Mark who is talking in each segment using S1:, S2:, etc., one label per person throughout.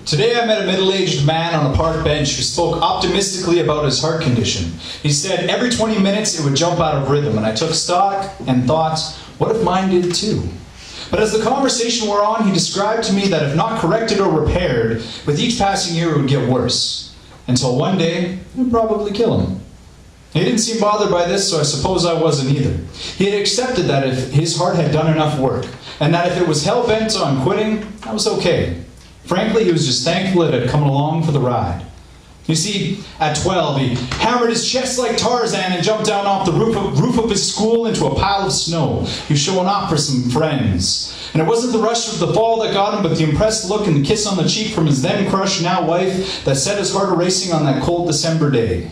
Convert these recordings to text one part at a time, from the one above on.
S1: Today I met a middle-aged man on a park bench who spoke optimistically about his heart condition. He said every 20 minutes it would jump out of rhythm, and I took stock and thought, what if mine did too? But as the conversation wore on, he described to me that if not corrected or repaired, with each passing year it would get worse. Until one day, it would probably kill him. He didn't seem bothered by this, so I suppose I wasn't either. He had accepted that if his heart had done enough work, and that if it was hell-bent on quitting, that was okay. Frankly, he was just thankful it had come along for the ride. You see, at 12, he hammered his chest like Tarzan and jumped down off the roof of his school into a pile of snow. He was showing off for some friends. And it wasn't the rush of the fall that got him, but the impressed look and the kiss on the cheek from his then-crush, now-wife, that set his heart a-racing on that cold December day.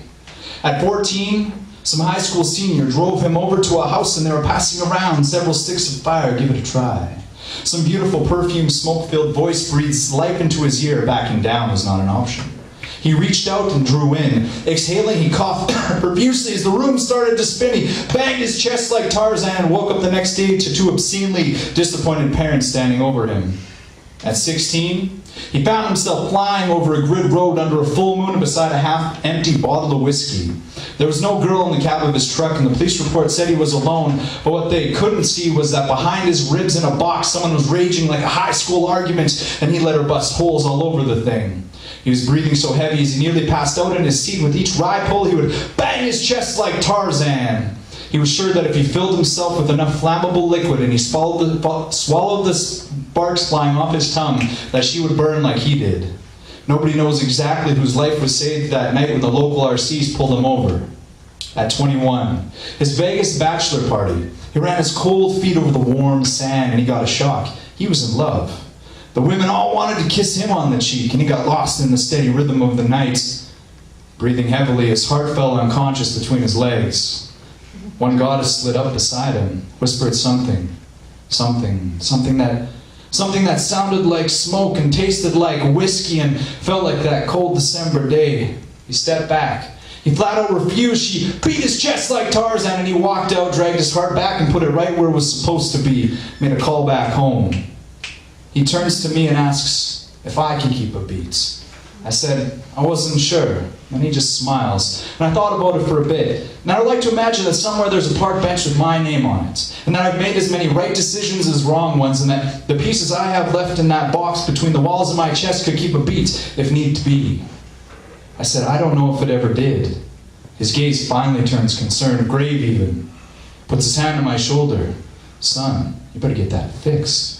S1: At 14, some high school senior drove him over to a house and they were passing around several sticks of fire. Give it a try. Some beautiful perfume smoke-filled voice breathed life into his ear. Backing down was not an option. He reached out and drew in. Exhaling, he coughed profusely as the room started to spin. He banged his chest like Tarzan and woke up the next day to two obscenely disappointed parents standing over him. At 16, he found himself flying over a grid road under a full moon beside a half-empty bottle of whiskey. There was no girl in the cab of his truck, and the police report said he was alone, but what they couldn't see was that behind his ribs in a box, someone was raging like a high school argument, and he let her bust holes all over the thing. He was breathing so heavy as he nearly passed out in his seat. With each ride pull, he would bang his chest like Tarzan. He was sure that if he filled himself with enough flammable liquid and he swallowed the sparks flying off his tongue, that she would burn like he did. Nobody knows exactly whose life was saved that night when the local RCs pulled him over. At 21, his Vegas bachelor party, he ran his cold feet over the warm sand and he got a shock. He was in love. The women all wanted to kiss him on the cheek, and he got lost in the steady rhythm of the night. Breathing heavily, his heart fell unconscious between his legs. One goddess slid up beside him, whispered something that sounded like smoke and tasted like whiskey and felt like that cold December day. He stepped back. He flat out refused. She beat his chest like Tarzan, and he walked out, dragged his heart back and put it right where it was supposed to be, made a call back home. He turns to me and asks if I can keep a beat. I said I wasn't sure, and he just smiles. And I thought about it for a bit. And I would like to imagine that somewhere there's a park bench with my name on it, and that I've made as many right decisions as wrong ones, and that the pieces I have left in that box between the walls of my chest could keep a beat if need to be. I said I don't know if it ever did. His gaze finally turns concerned, grave even. Puts his hand on my shoulder. Son, you better get that fixed.